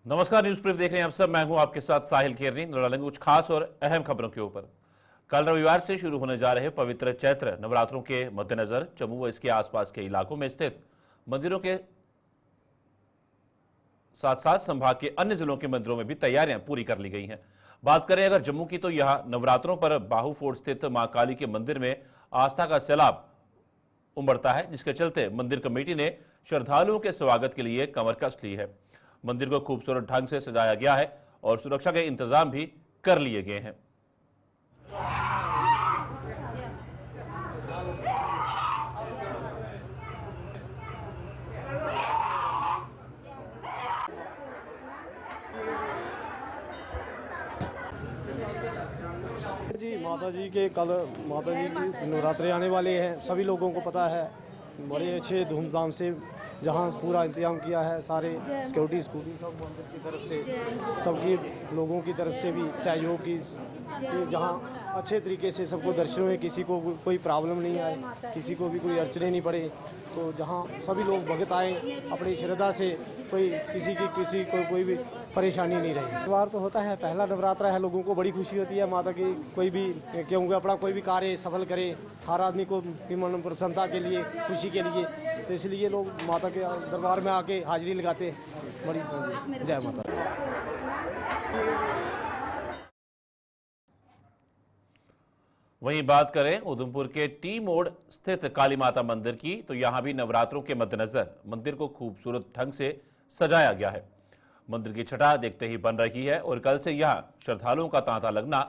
नमस्कार, news brief देख रहे हैं आप सब। मैं हूं आपके साथ साहिल केरनी। डालेंगे कुछ खास और अहम खबरों के ऊपर। कल रविवार से शुरू होने जा रहे पवित्र चैत्र नवरात्रों के मद्देनजर जम्मू व इसके आसपास के इलाकों में स्थित मंदिरों के साथ साथ संभाग के अन्य जिलों के मंदिरों में भी तैयारियां पूरी कर ली गई हैं। बात करें अगर जम्मू की, तो यहां नवरात्रों पर बाहू फोर्ट स्थित मां काली के मंदिर में आस्था का सैलाब उमड़ता है, जिसके चलते मंदिर कमेटी ने श्रद्धालुओं के स्वागत के लिए कमर कस ली है। मंदिर को खूबसूरत ढंग से सजाया गया है और सुरक्षा के इंतजाम भी कर लिए गए हैं। जी माता जी के कल माता जी की नवरात्रे आने वाले हैं, सभी लोगों को पता है। बड़े अच्छे धूमधाम से जहां पूरा इंतजाम किया है, सारे सिक्योरिटी सब मंदिर की तरफ से, सबकी लोगों की तरफ से भी सहयोग की, जहां अच्छे तरीके से सबको दर्शन हुए, किसी को कोई प्रॉब्लम नहीं आए, किसी को भी कोई अड़चने नहीं पड़े। तो जहां सभी लोग भगत आए अपनी श्रद्धा से, किसी को कोई भी परेशानी नहीं रही। त्यौहार तो होता है, पहला नवरात्रा है, लोगों को बड़ी खुशी होती है माता की, कोई भी क्योंकि अपना कोई भी कार्य सफल करे, हर आदमी को मन प्रसन्नता के लिए, खुशी के लिए, तो इसलिए लोग माता के दरबार में आके हाजिरी लगाते हैं। बड़ी जय माता। वहीं बात करें उधमपुर के टी मोड़ स्थित काली माता मंदिर की, तो यहां भी नवरात्रों के मद्देनजर मंदिर को खूबसूरत ढंग से सजाया गया है। मंदिर की छटा देखते ही बन रही है और कल से यहां श्रद्धालुओं का तांता लगना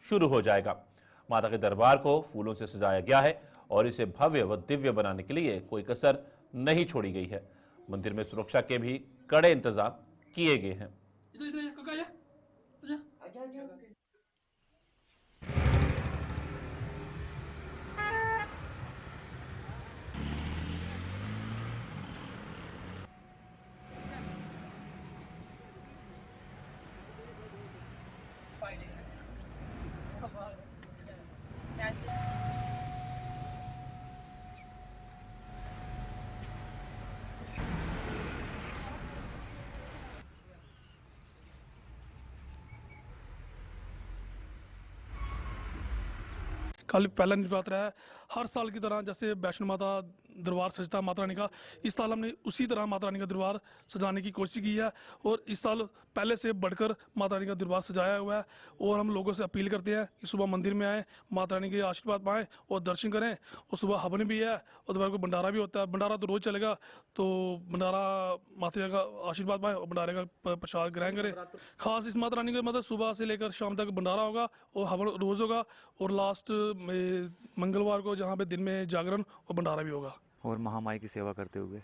शुरू हो जाएगा। माता के दरबार को फूलों से सजाया गया है और इसे भव्य व दिव्य बनाने के लिए कोई कसर नहीं छोड़ी गई है। मंदिर में सुरक्षा के भी कड़े इंतजाम किए गए हैं। कल पहला नवरात्र है। हर साल की तरह जैसे वैष्णो माता दरबार सजता है माता रानी का, इस साल हमने उसी तरह माता रानी का दरबार सजाने की कोशिश की है और इस साल पहले से बढ़कर माता रानी का दरबार सजाया हुआ है। और हम लोगों से अपील करते हैं कि सुबह मंदिर में आएँ, माता रानी के आशीर्वाद पाएँ और दर्शन करें। और सुबह हवन भी है और दोपहर को भंडारा भी होता है। भंडारा तो रोज़ चलेगा, तो भंडारा माता रानी का आशीर्वाद पाएँ और भंडारे का प्रसाद ग्रहण करें। खास इस माता रानी का मतलब सुबह से लेकर शाम तक भंडारा होगा और हवन रोज़ होगा और लास्ट मंगलवार को जहाँ पे दिन में जागरण और भंडारा भी होगा। और महामाई की सेवा करते हुए,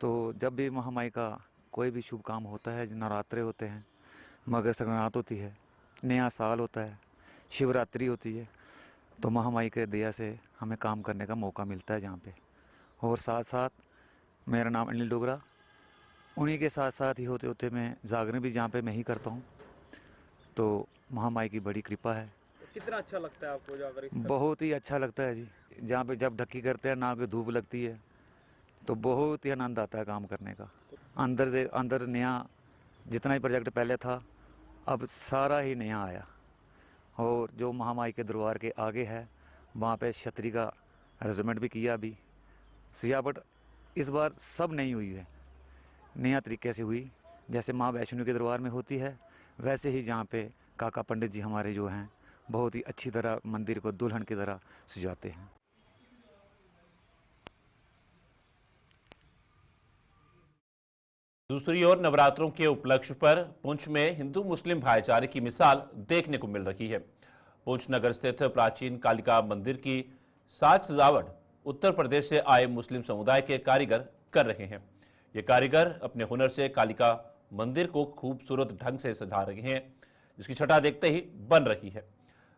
तो जब भी महामाई का कोई भी शुभ काम होता है, नवरात्रे होते हैं, मकर संक्रांत होती है, नया साल होता है, शिवरात्रि होती है, तो महामाई के दया से हमें काम करने का मौका मिलता है जहाँ पे। और साथ साथ मेरा नाम अनिल डोगरा, उन्हीं के साथ साथ ही होते होते मैं जागरण भी जहाँ पे मैं ही करता हूँ। तो महामाई की बड़ी कृपा है। कितना अच्छा लगता है आपको जाकर? बहुत ही अच्छा लगता है जी। जहाँ पे जब ढक्की करते हैं ना कि धूप लगती है, तो बहुत ही आनंद आता है काम करने का। अंदर नया जितना ही प्रोजेक्ट पहले था, अब सारा ही नया आया। और जो महामाई के दरबार के आगे है, वहाँ पे छतरी का अरेंजमेंट भी किया। अभी सजावट इस बार सब नई हुई है, नया तरीके से हुई। जैसे माँ वैष्णो के दरबार में होती है, वैसे ही जहाँ पे काका पंडित जी हमारे जो हैं, बहुत ही अच्छी तरह मंदिर को दुल्हन की तरह सजाते हैं। दूसरी ओर नवरात्रों के उपलक्ष्य पर पुंछ में हिंदू मुस्लिम भाईचारे की मिसाल देखने को मिल रही है। पुंछ नगर स्थित प्राचीन कालिका मंदिर की साज सजावट उत्तर प्रदेश से आए मुस्लिम समुदाय के कारीगर कर रहे हैं। ये कारीगर अपने हुनर से कालिका मंदिर को खूबसूरत ढंग से सजा रहे हैं, जिसकी छटा देखते ही बन रही है।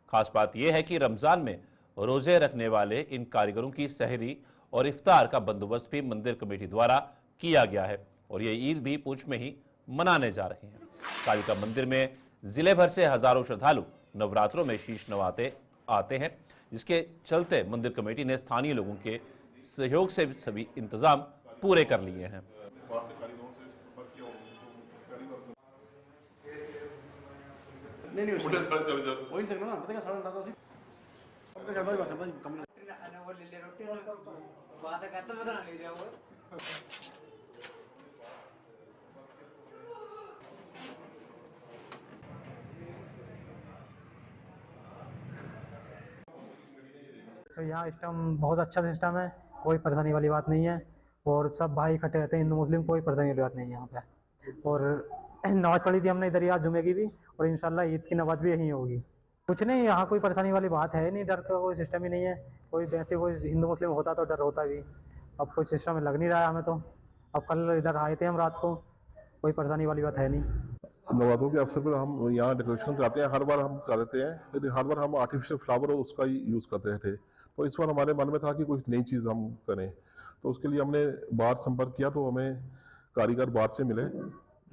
खास बात यह है कि रमजान में रोजे रखने वाले इन कारीगरों की सहरी और इफ्तार का बंदोबस्त भी मंदिर कमेटी द्वारा किया गया है और ये ईद भी पुंछ में ही मनाने जा रहे हैं। कालिका मंदिर में जिले भर से हजारों श्रद्धालु नवरात्रों में शीश नवाते आते हैं, जिसके चलते मंदिर कमेटी ने स्थानीय लोगों के सहयोग से सभी इंतजाम पूरे कर लिए हैं। नहीं मुझे साढ़े 40 वही सकना ना पता क्या 8:30 ਸੀ अपने घर भाई भाई कम वो ले ले रोटी बात करते पता नहीं ले वो तो यहाँ सिस्टम बहुत अच्छा सिस्टम है, कोई परेशानी वाली बात नहीं है और सब भाई इकट्ठे रहते हैं, हिंदू मुस्लिम कोई परेशानी वाली बात नहीं है यहाँ पे। और नमाज पढ़ी थी हमने इधर ही आज जुमे की भी, और इंशाल्लाह ईद की नमाज भी यहीं होगी। कुछ नहीं, यहाँ कोई परेशानी वाली बात है नहीं, डर का कोई सिस्टम ही नहीं है। कोई वैसे कोई हिंदू मुस्लिम होता तो डर होता भी, अब कोई सिस्टम में लग नहीं रहा है हमें तो। अब कल इधर आए थे हम रात को, कोई परेशानी वाली बात है नहीं। नवरात्रों के अवसर पर हम यहाँ डेकोरेशन कराते हैं, हर बार हम करा देते हैं, लेकिन हर बार हम आर्टिफिशियल फ्लावर उसका ही यूज़ करते थे। तो इस बार हमारे मन में था कि कुछ नई चीज़ हम करें, तो उसके लिए हमने बाहर संपर्क किया, तो हमें कारीगर बाहर से मिले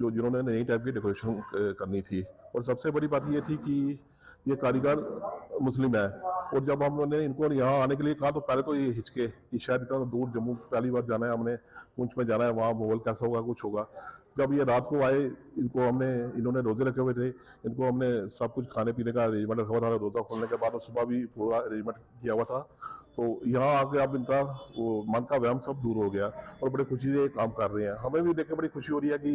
जिन्होंने नई टाइप की डेकोरेशन करनी थी। और सबसे बड़ी बात ये थी कि ये कारीगर मुस्लिम है, और जब हमने इनको यहाँ आने के लिए कहा तो पहले तो ये हिचके कि शायद इतना दूर जम्मू पहली बार जाना है हमने, पुंछ में जाना है, वहाँ माहौल कैसा होगा, कुछ होगा। जब ये रात को आए, इन्होंने रोजे रखे हुए थे, इनको हमने सब कुछ खाने पीने का अरेंजमेंट रखा हुआ था, रोजा खोलने के बाद सुबह भी पूरा अरेंजमेंट किया हुआ था। तो यहाँ आके अब इनका वो मन का वहम सब दूर हो गया और बड़ी खुशी से काम कर रहे हैं। हमें भी देख के बड़ी खुशी हो रही है कि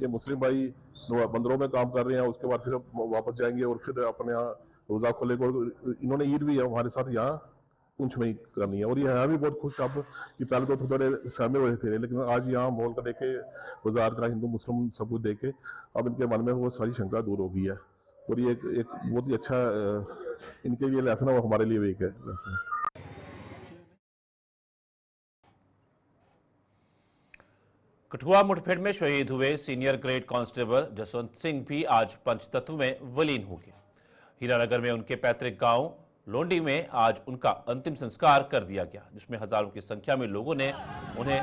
ये मुस्लिम भाई मंदिरों में काम कर रहे हैं, उसके बाद फिर वापस जाएंगे और फिर अपने यहाँ रोजा खोलेंगे। और इन्होंने ईद भी हमारे साथ यहाँ पुंछ में ही करनी है, और ये यहाँ भी बहुत खुश अब कि पहले तो थोड़े सहमे हुए थे, लेकिन आज यहाँ माहौल का देख के, बाजार का हिंदू मुस्लिम सब कुछ देख के अब इनके मन में वो सारी शंका दूर हो गई है। और ये एक बहुत ही अच्छा इनके लिए लेसन है और हमारे लिए भी एक लेसन है। कठुआ मुठभेड़ में शहीद हुए senior grade constable Jaswant Singh भी आज पंचतत्व में विलीन हो गए। हीरानगर में उनके पैतृक गांव लोंडी में आज उनका अंतिम संस्कार कर दिया गया, जिसमें हजारों की संख्या में लोगों ने उन्हें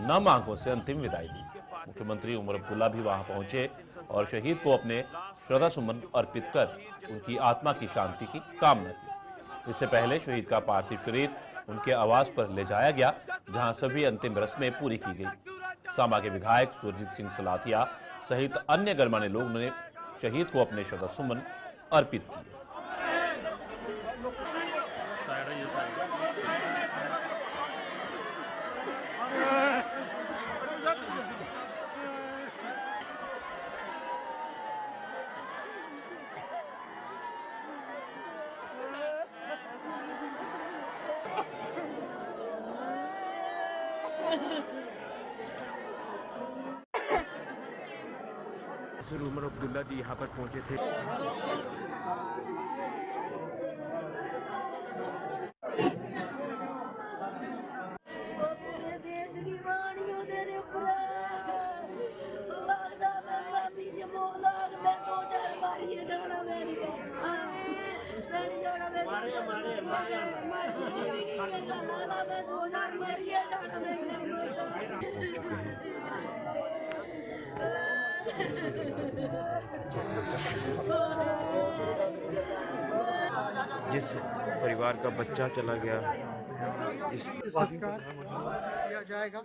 नम आंखों से अंतिम विदाई दी। मुख्यमंत्री उमर अब्दुल्ला भी वहां पहुंचे और शहीद को अपने श्रद्धा सुमन अर्पित कर उनकी आत्मा की शांति की कामना की। इससे पहले शहीद का पार्थिव शरीर उनके आवास पर ले जाया गया, जहां सभी अंतिम रस्में पूरी की गई। सांबा के विधायक सुरजीत सिंह सलाथिया सहित अन्य गणमान्य लोगों ने शहीद को अपने श्रद्धा सुमन अर्पित किए। उमर अब्दुल्ला जी यहाँ पर पहुंचे थे। जिस परिवार का बच्चा चला गया, जिस किया जाएगा।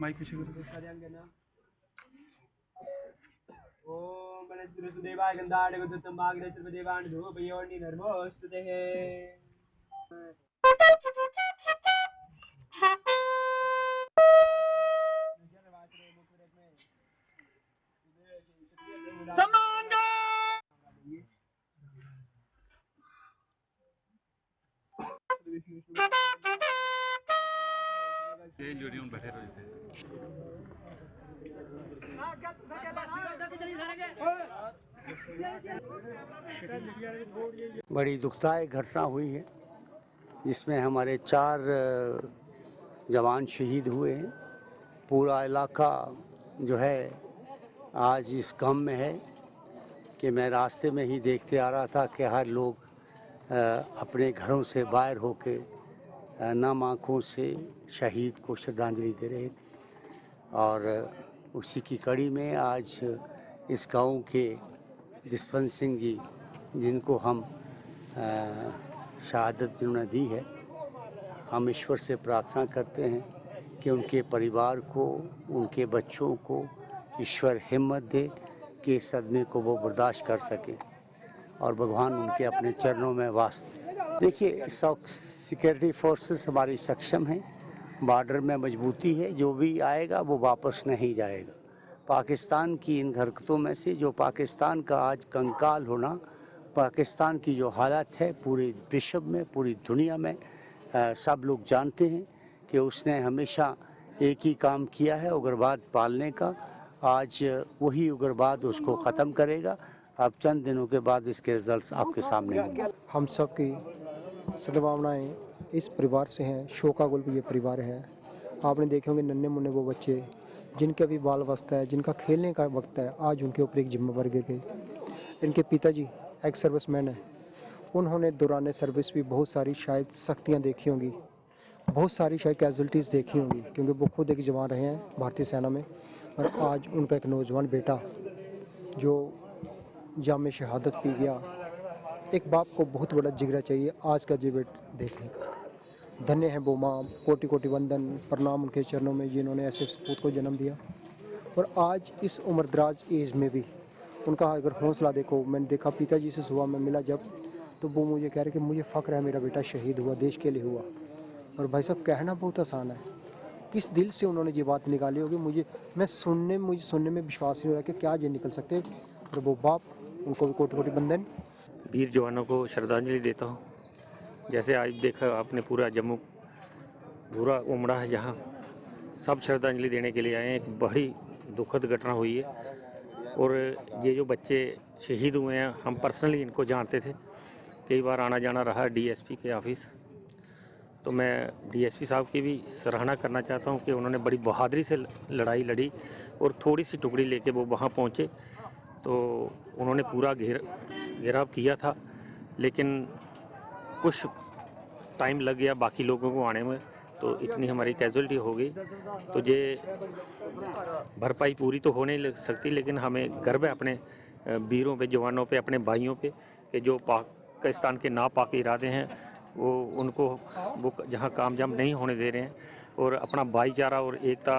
माइक पीछे ओम गणेश देवाय गंधाड़ गुदतम भागरेश देवान धूप योनि धर्मोस्तुते बैठे रहे थे। बड़ी दुखदायक घटना हुई है, जिसमें हमारे 4 जवान शहीद हुए हैं। पूरा इलाका जो है आज इस गम में है कि मैं रास्ते में ही देखते आ रहा था कि हर लोग अपने घरों से बाहर होके नम आँखों से शहीद को श्रद्धांजलि दे रहे थे। और उसी की कड़ी में आज इस गांव के जसवंत सिंह जी, जिनको हम शहादत जिन्होंने दी है, हम ईश्वर से प्रार्थना करते हैं कि उनके परिवार को, उनके बच्चों को ईश्वर हिम्मत दे कि इस सदमे को वो बर्दाश्त कर सके और भगवान उनके अपने चरणों में वास दे। देखिए, सिक्योरिटी फोर्सेस हमारी सक्षम हैं, बॉर्डर में मजबूती है, जो भी आएगा वो वापस नहीं जाएगा। पाकिस्तान की इन हरकतों में से जो पाकिस्तान का आज कंकाल होना, पाकिस्तान की जो हालत है पूरे विश्व में, पूरी दुनिया में सब लोग जानते हैं कि उसने हमेशा एक ही काम किया है, उग्रवाद पालने का। आज वही उग्रवाद उसको ख़त्म करेगा। अब चंद दिनों के बाद इसके रिजल्ट्स आपके सामने होंगे। हम सब की सद्भावनाएं इस परिवार से हैं। शोकाकुल ये परिवार है। आपने देखे होंगे नन्हे मुन्ने वो बच्चे जिनके अभी बाल अवस्था है, जिनका खेलने का वक्त है, आज उनके ऊपर एक जिम्मेवारी गई। इनके पिताजी एक्स सर्विसमैन है। उन्होंने दौरान सर्विस भी बहुत सारी शायद सख्तियाँ देखी होंगी, बहुत सारी शायद कैजुअल्टीज़ देखी होंगी, क्योंकि वो खुद एक जवान रहे हैं भारतीय सेना में। और आज उनका एक नौजवान बेटा जो जाम में शहादत पी गया। एक बाप को बहुत बड़ा जिगरा चाहिए आज का जीवन देखने का। धन्य है वो माँ, कोटि कोटि वंदन प्रणाम उनके चरणों में जिन्होंने ऐसे सपूत को जन्म दिया। और आज इस उम्रदराज एज में भी उनका अगर हौसला देखो, मैंने देखा पिताजी से सुबह में मिला जब, तो वो मुझे कह रहे कि मुझे फ़ख्र है मेरा बेटा शहीद हुआ, देश के लिए हुआ। और भाई साहब कहना बहुत आसान है, किस दिल से उन्होंने ये बात निकाली होगी मुझे सुनने में विश्वास नहीं हो रहा कि क्या ये निकल सकते। और वो बाप, उनको भी कोटि कोटि वंदन। वीर जवानों को श्रद्धांजलि देता हूँ। जैसे आज देखा आपने, पूरा जम्मू पूरा उमड़ा है, जहाँ सब श्रद्धांजलि देने के लिए आए हैं। एक बड़ी दुखद घटना हुई है और ये जो बच्चे शहीद हुए हैं, हम पर्सनली इनको जानते थे, कई बार आना जाना रहा डीएसपी के ऑफिस। तो मैं डीएसपी साहब की भी सराहना करना चाहता हूँ कि उन्होंने बड़ी बहादुरी से लड़ाई लड़ी और थोड़ी सी टुकड़ी लेके वो वहाँ पहुँचे। तो उन्होंने पूरा घेराव किया था, लेकिन कुछ टाइम लग गया बाकी लोगों को आने में, तो इतनी हमारी कैजुअल्टी हो गई। तो ये भरपाई पूरी तो हो नहीं लग सकती, लेकिन हमें गर्व है अपने वीरों पे, जवानों पे, अपने भाइयों पे, कि जो पाकिस्तान के नापाक इरादे हैं वो जहां कामयाब नहीं होने दे रहे हैं। और अपना भाईचारा और एकता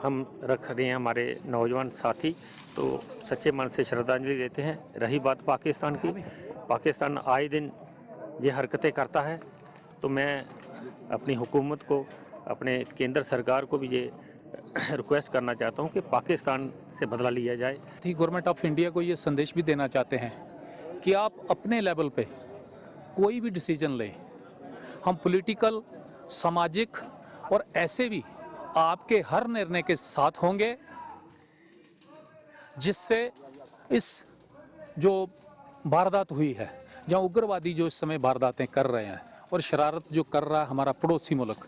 हम रख रहे हैं हमारे नौजवान साथी, तो सच्चे मन से श्रद्धांजलि देते हैं। रही बात पाकिस्तान की, पाकिस्तान आए दिन ये हरकतें करता है, तो मैं अपनी हुकूमत को, अपने केंद्र सरकार को भी ये रिक्वेस्ट करना चाहता हूँ कि पाकिस्तान से बदला लिया जाए। गवर्नमेंट ऑफ इंडिया को ये संदेश भी देना चाहते हैं कि आप अपने लेवल पे कोई भी डिसीजन लें, हम पॉलिटिकल, सामाजिक और ऐसे भी आपके हर निर्णय के साथ होंगे, जिससे इस जो वारदात हुई है, जहां उग्रवादी जो इस समय वारदातें कर रहे हैं और शरारत जो कर रहा है हमारा पड़ोसी मुल्क,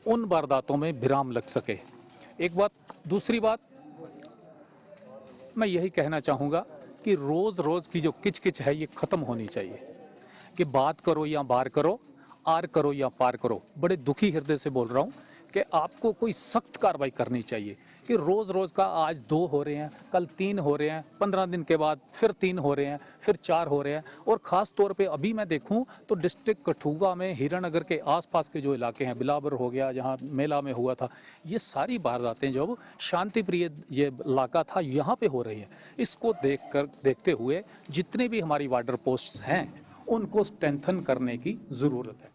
उन वारदातों में विराम लग सके। एक बात। दूसरी बात, मैं यही कहना चाहूँगा कि रोज़ रोज़ की जो किचकिच है ये ख़त्म होनी चाहिए, कि बात करो या बार करो, आर करो या पार करो। बड़े दुखी हृदय से बोल रहा हूँ कि आपको कोई सख्त कार्रवाई करनी चाहिए, कि रोज़ रोज़ का आज 2 हो रहे हैं, कल 3 हो रहे हैं, 15 दिन के बाद फिर 3 हो रहे हैं, फिर 4 हो रहे हैं। और ख़ास तौर पे अभी मैं देखूं तो डिस्ट्रिक्ट कठुआ में, हीरानगर के आसपास के जो इलाके हैं, बिलावर हो गया जहां मेला में हुआ था, ये सारी वारदातें जो शांति प्रिय ये इलाका था यहाँ पे हो रही है। इसको देखते हुए जितने भी हमारी बॉर्डर पोस्ट हैं उनको स्ट्रेंथन करने की ज़रूरत है।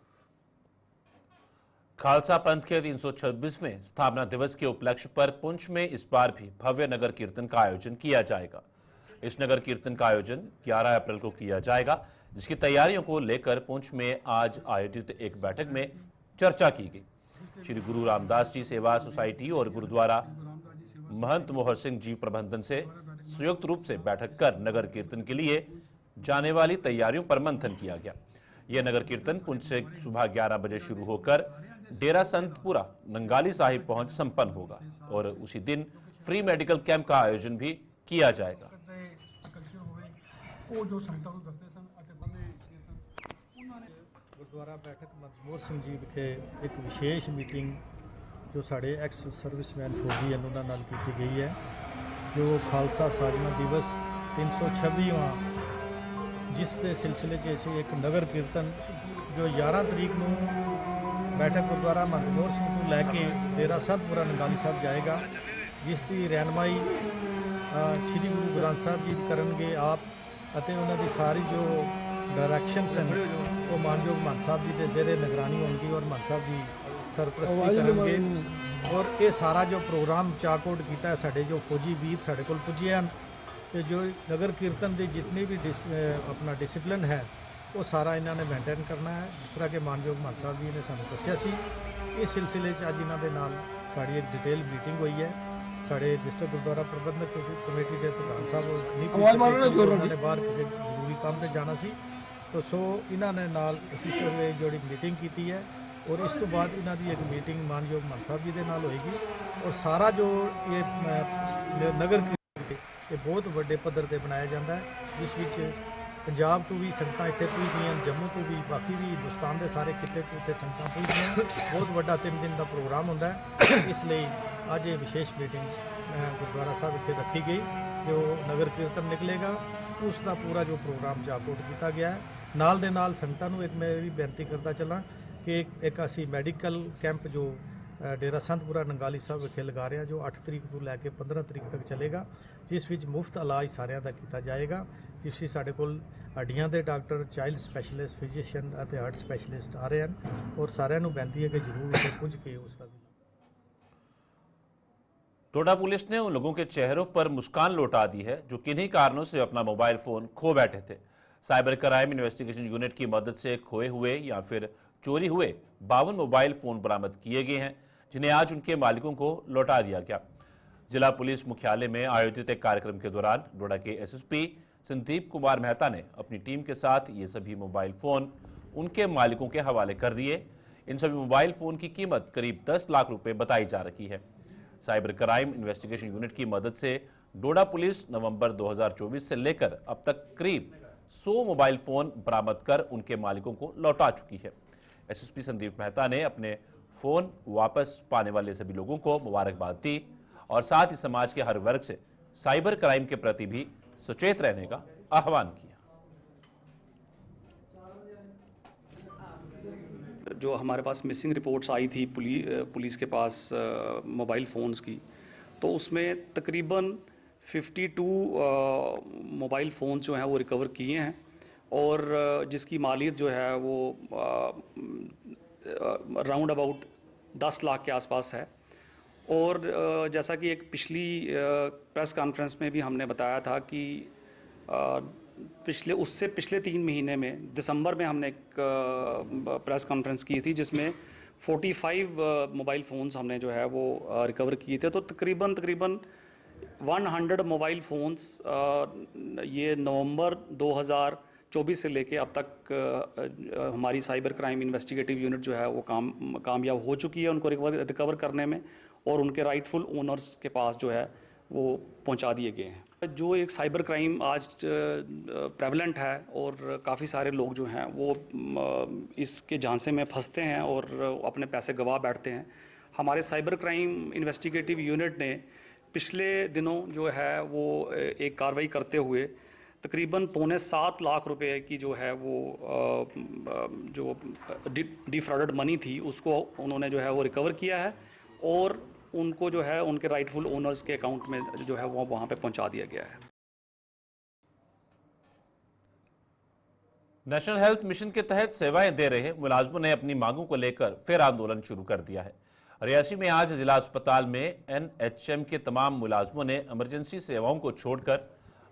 खालसा पंथ के 326वें स्थापना दिवस के उपलक्ष्य पर पुंछ में इस बार भी भव्य नगर कीर्तन का आयोजन किया जाएगा। इस नगर कीर्तन का आयोजन 11 अप्रैल को किया जाएगा, जिसकी तैयारियों को लेकर पुंछ में आज आयोजित एक बैठक में चर्चा की गई। श्री गुरु रामदास जी सेवा सोसाइटी और गुरुद्वारा महंत मोहर सिंह जी प्रबंधन से संयुक्त रूप से बैठक कर नगर कीर्तन के लिए जाने वाली तैयारियों पर मंथन किया गया। यह नगर कीर्तन पुंछ से सुबह 11 बजे शुरू होकर डेरा संतपुरा नंगाली साहिब पहुंच संपन्न होगा और उसी दिन फ्री मेडिकल कैंप का आयोजन भी किया जाएगा। गुरुद्वारा बैठक महंत मोहर सिंह जी विखे एक विशेष मीटिंग जो साढ़े एक्स सर्विसमैन फौजी हैं उन्होंने नाल की गई है। जो खालसा साजना दिवस 326वां जिस दे सिलसिले च ਅਸੀਂ एक नगर कीर्तन जो 11 तरीक ਨੂੰ बैठक गुरुद्वारा महंत सिंह ਤੋਂ ਲੈ ਕੇ ਡੇਰਾ ਸਤਪੁਰਾ ਨੰਗਾਲੀ ਸਾਹਿਬ ਜਾਏਗਾ, ਜਿਸ ਦੀ ਰਹਿਨਮਾਈ ਸ਼੍ਰੀ ਗੁਰੂ ਗ੍ਰੰਥ ਸਾਹਿਬ ਜੀ ਕਰਨਗੇ ਆਪ, ਅਤੇ ਉਹਨਾਂ ਦੀ ਸਾਰੀ ਜੋ डायरैक्शनस हैं वो मानयोग महंत साहब जी के जेरे निगरानी होंगी और महंत साहब जी सरपरस्ती करेंगे। और ये सारा जो प्रोग्राम चाकोट किया है साढ़े जो फौजी वीर साढ़े को पुजे हैं, तो जो नगर कीर्तन की जितनी भी अपना डिसिपलिन है वो सारा इन्होंने मेनटेन करना है, जिस तरह के मानयोग महंत साहब जी ने सानू दस्सिया सी। इस सिलसिले अज इन्हों के नाल साड़ी एक डिटेल मीटिंग हुई है। साढ़े डिस्ट्रिक्ट गुरुद्वारा प्रबंधक कमेटी के प्रधान साहब उन्होंने बाहर किसी जरूरी काम पर जाना सी, तो सो इन्होंने नाल असी जोड़ी मीटिंग की है। और इस तो बाद इन्हों की एक मीटिंग मानयोग महंत साहब जी के नाल होएगी। और सारा जो ये नगर कीर्तन ये बहुत बड़े पद्धर पर बनाया जाता है, जिस विच पंजाब तो भी संगतां इत्थे पहुंचदियां, जम्मू तो भी, बाकी भी हिंदुस्तान के सारे खिते तो इत्थे संगतां पहुंचदियां। बहुत बड़ा 3 दिन का प्रोग्राम होंदा है, इसलिए अज ये विशेष मीटिंग गुरुद्वारा साहब इत्थे रखी गई। जो नगर कीर्तन निकलेगा उसका पूरा जो प्रोग्राम चाकोट किया गया है। नाल दे नाल संगतां नूं एक मैं भी बेनती करता चला कि एक असी मैडिकल कैंप जो डेरा संतपुरा नंगाली साहब विखे लगा रहे हैं, जो 8 तरीक तो लैके 15 तरीक तक चलेगा, जिस विच मुफ्त इलाज सारिਆਂ ਦਾ ਕੀਤਾ ਜਾਏਗਾ। जिस ਸਾਡੇ ਕੋਲ हड्डियां ਦੇ डॉक्टर, चाइल्ड स्पैशलिस्ट, फिजिशियन ਅਤੇ हार्ट स्पैशलिस्ट आ रहे हैं। और सारिਆਂ ਨੂੰ बेनती है कि जरूर ਉੱਥੇ ਪੁੱਜ ਕੇ ਉਸ ਦਾ डोडा पुलिस ने उन लोगों के चेहरों पर मुस्कान लौटा दी है जो किन्हीं कारणों से अपना मोबाइल फोन खो बैठे थे। साइबर क्राइम इन्वेस्टिगेशन यूनिट की मदद से खोए हुए या फिर चोरी हुए 52 मोबाइल फोन बरामद किए गए हैं, जिन्हें आज उनके मालिकों को लौटा दिया गया। जिला पुलिस मुख्यालय में आयोजित एक कार्यक्रम के दौरान डोडा के एसएसपी संदीप कुमार मेहता ने अपनी टीम के साथ ये सभी मोबाइल फोन उनके मालिकों के हवाले कर दिए। इन सभी मोबाइल फोन की कीमत करीब 10 लाख रुपए बताई जा रही है। साइबर क्राइम इन्वेस्टिगेशन यूनिट की मदद से डोडा पुलिस नवंबर 2024 से लेकर अब तक करीब 100 मोबाइल फोन बरामद कर उनके मालिकों को लौटा चुकी है। एसएसपी संदीप मेहता ने अपने फोन वापस पाने वाले सभी लोगों को मुबारकबाद दी और साथ ही समाज के हर वर्ग से साइबर क्राइम के प्रति भी सचेत रहने का आह्वान किया। जो हमारे पास मिसिंग रिपोर्ट्स आई थी पुलिस के पास मोबाइल फ़ोन्स की, तो उसमें तकरीबन 52 मोबाइल फ़ोन्स जो हैं वो रिकवर किए हैं और जिसकी मालियत जो है वो राउंड अबाउट 10 लाख के आसपास है। और जैसा कि एक पिछली प्रेस कॉन्फ्रेंस में भी हमने बताया था कि पिछले 3 महीने में दिसंबर में हमने एक प्रेस कॉन्फ्रेंस की थी जिसमें 45 मोबाइल फ़ोन्स हमने जो है वो रिकवर किए थे। तो तकरीबन 100 मोबाइल फ़ोन्स ये नवंबर 2024 से लेके अब तक हमारी साइबर क्राइम इन्वेस्टिगेटिव यूनिट जो है वो कामयाब हो चुकी है उनको रिकवर करने में, और उनके राइटफुल ओनर्स के पास जो है वो पहुंचा दिए गए हैं। जो एक साइबर क्राइम आज प्रेवलेंट है और काफ़ी सारे लोग जो हैं वो इसके झांसे में फंसते हैं और अपने पैसे गंवा बैठते हैं। हमारे साइबर क्राइम इन्वेस्टिगेटिव यूनिट ने पिछले दिनों जो है वो एक कार्रवाई करते हुए तकरीबन 6.25 लाख रुपए की जो है वो जो डिफ्रॉडेड मनी थी उसको उन्होंने जो है वो रिकवर किया है और उनको जो है उनके राइटफुल ओनर्स के अकाउंट में जो है वो वहाँ पे पहुँचा दिया गया है। नेशनल हेल्थ मिशन के तहत सेवाएं दे रहे मुलाजमों ने अपनी मांगों को लेकर फिर आंदोलन शुरू कर दिया है। रियासी में आज जिला अस्पताल में एनएचएम के तमाम मुलाजमों ने इमरजेंसी सेवाओं को छोड़कर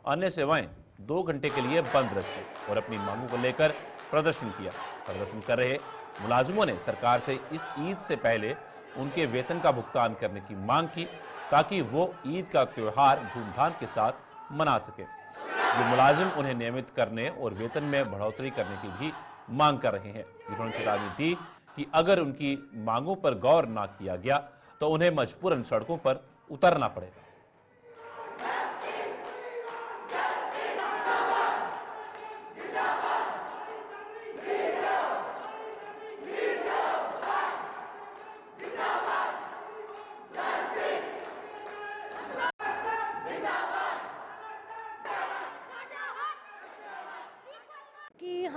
अन्य सेवाएं 2 घंटे के लिए बंद रखी और अपनी मांगों को लेकर प्रदर्शन किया। प्रदर्शन कर रहे मुलाजमों ने सरकार से इस ईद से पहले उनके वेतन का भुगतान करने की मांग की ताकि वो ईद का त्यौहार धूमधाम के साथ मना सके। ये मुलाजिम उन्हें नियमित करने और वेतन में बढ़ोतरी करने की भी मांग कर रहे हैं। उन्होंने चेतावनी दी कि अगर उनकी मांगों पर गौर न किया गया तो उन्हें मजबूरन सड़कों पर उतरना पड़ेगा।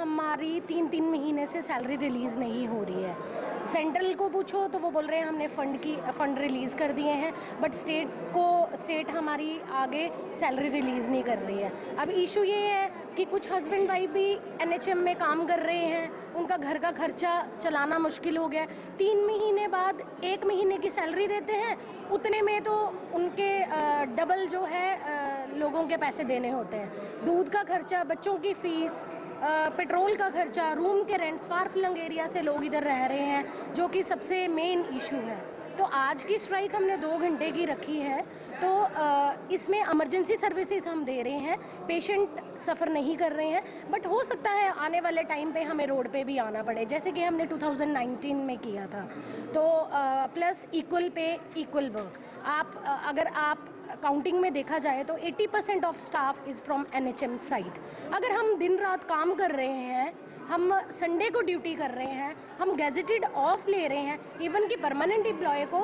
हमारी 3-3 महीने से सैलरी रिलीज़ नहीं हो रही है। सेंट्रल को पूछो तो वो बोल रहे हैं हमने फ़ंड रिलीज़ कर दिए हैं, बट स्टेट हमारी आगे सैलरी रिलीज़ नहीं कर रही है। अब इशू ये है कि कुछ हस्बैंड वाइफ भी NHM में काम कर रहे हैं, उनका घर का खर्चा चलाना मुश्किल हो गया। 3 महीने बाद 1 महीने की सैलरी देते हैं, उतने में तो उनके डबल जो है लोगों के पैसे देने होते हैं। दूध का खर्चा, बच्चों की फ़ीस, पेट्रोल का खर्चा, रूम के रेंट्स, फार फ्लंग एरिया से लोग इधर रह रहे हैं, जो कि सबसे मेन इशू है। तो आज की स्ट्राइक हमने 2 घंटे की रखी है। तो इसमें इमरजेंसी सर्विसेज हम दे रहे हैं, पेशेंट सफ़र नहीं कर रहे हैं, बट हो सकता है आने वाले टाइम पे हमें रोड पे भी आना पड़े, जैसे कि हमने 2019 में किया था। तो plus equal pay equal work. अगर आप काउंटिंग में देखा जाए तो 80% of staff is from NHM side. अगर हम दिन रात काम कर रहे हैं, हम संडे को ड्यूटी कर रहे हैं, हम गैजेटेड ऑफ ले रहे हैं, इवन कि परमानेंट एम्प्लॉय को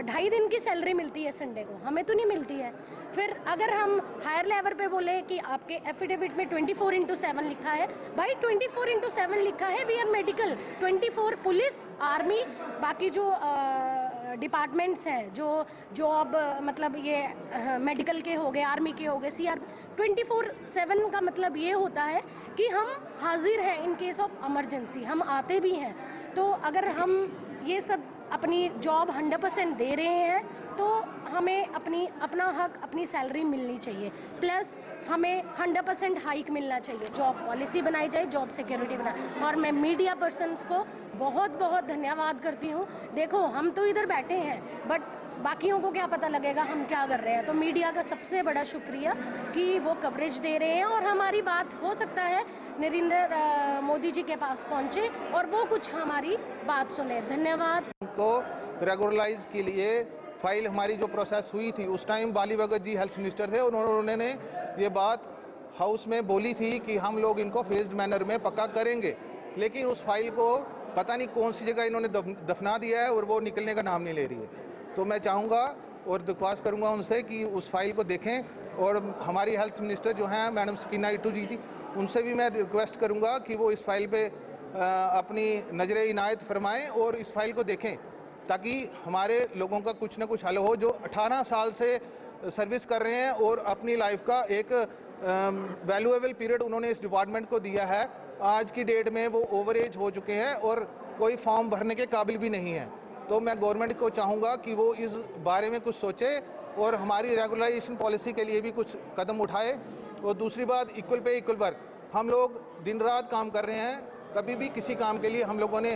2.5 दिन की सैलरी मिलती है संडे को, हमें तो नहीं मिलती है। फिर अगर हम हायर लेवल पे बोले कि आपके एफिडेविट में 24/7 लिखा है, भाई 24/7 लिखा है, we are medical, 24 police, army, बाकी जो डिपार्टमेंट्स हैं, जो जॉब मतलब ये मेडिकल के हो गए, आर्मी के हो गए, CR 24/7 का मतलब ये होता है कि हम हाजिर हैं इन केस ऑफ इमरजेंसी, हम आते भी हैं। तो अगर हम ये सब अपनी जॉब 100% दे रहे हैं तो हमें अपना हक, अपनी सैलरी मिलनी चाहिए, प्लस हमें 100% हाइक मिलना चाहिए। जॉब पॉलिसी बनाई जाए, जॉब सिक्योरिटी बनाए। और मैं मीडिया पर्सन्स को बहुत बहुत धन्यवाद करती हूँ। देखो हम तो इधर बैठे हैं, बट बाकियों को क्या पता लगेगा हम क्या कर रहे हैं। तो मीडिया का सबसे बड़ा शुक्रिया कि वो कवरेज दे रहे हैं और हमारी बात हो सकता है नरेंद्र मोदी जी के पास पहुँचे और वो कुछ हमारी बात सुने। धन्यवाद। को रेगुलराइज के लिए फाइल हमारी जो प्रोसेस हुई थी, उस टाइम बाली भगत जी हेल्थ मिनिस्टर थे, उन्होंने ये बात हाउस में बोली थी कि हम लोग इनको फेज्ड मैनर में पक्का करेंगे, लेकिन उस फाइल को पता नहीं कौन सी जगह इन्होंने दफना दिया है और वो निकलने का नाम नहीं ले रही है। तो मैं चाहूँगा और दरख्वास्त करूँगा उनसे कि उस फाइल को देखें और हमारी हेल्थ मिनिस्टर जो हैं मैडम सकीना इटू जी, उनसे भी मैं रिक्वेस्ट करूँगा कि वो इस फाइल पे अपनी नज़र इनायत फरमाएँ और इस फाइल को देखें, ताकि हमारे लोगों का कुछ ना कुछ हल हो, जो 18 साल से सर्विस कर रहे हैं और अपनी लाइफ का एक वैल्यूएबल पीरियड उन्होंने इस डिपार्टमेंट को दिया है। आज की डेट में वो ओवर एज हो चुके हैं और कोई फॉर्म भरने के काबिल भी नहीं है। तो मैं गवर्नमेंट को चाहूँगा कि वो इस बारे में कुछ सोचे और हमारी रेगुलराइजेशन पॉलिसी के लिए भी कुछ कदम उठाए। और दूसरी बात, इक्वल पे इक्वल वर्क। हम लोग दिन रात काम कर रहे हैं, कभी भी किसी काम के लिए हम लोगों ने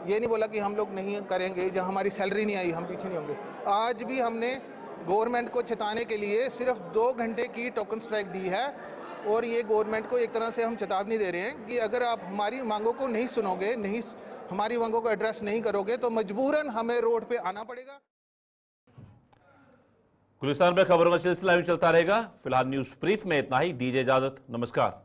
ये नहीं बोला कि हम लोग नहीं करेंगे, जहाँ हमारी सैलरी नहीं आई हम पीछे नहीं होंगे। आज भी हमने गवर्नमेंट को चेताने के लिए सिर्फ 2 घंटे की टोकन स्ट्राइक दी है और ये गवर्नमेंट को एक तरह से हम चेतावनी दे रहे हैं कि अगर आप हमारी मांगों को नहीं सुनोगे, हमारी मांगों को एड्रेस नहीं करोगे तो मजबूरन हमें रोड पे आना पड़ेगा। गुलिस्तान में खबरों का सिलसिला यूं चलता रहेगा। फिलहाल न्यूज ब्रीफ में इतना ही। दीजिए इजाजत। नमस्कार।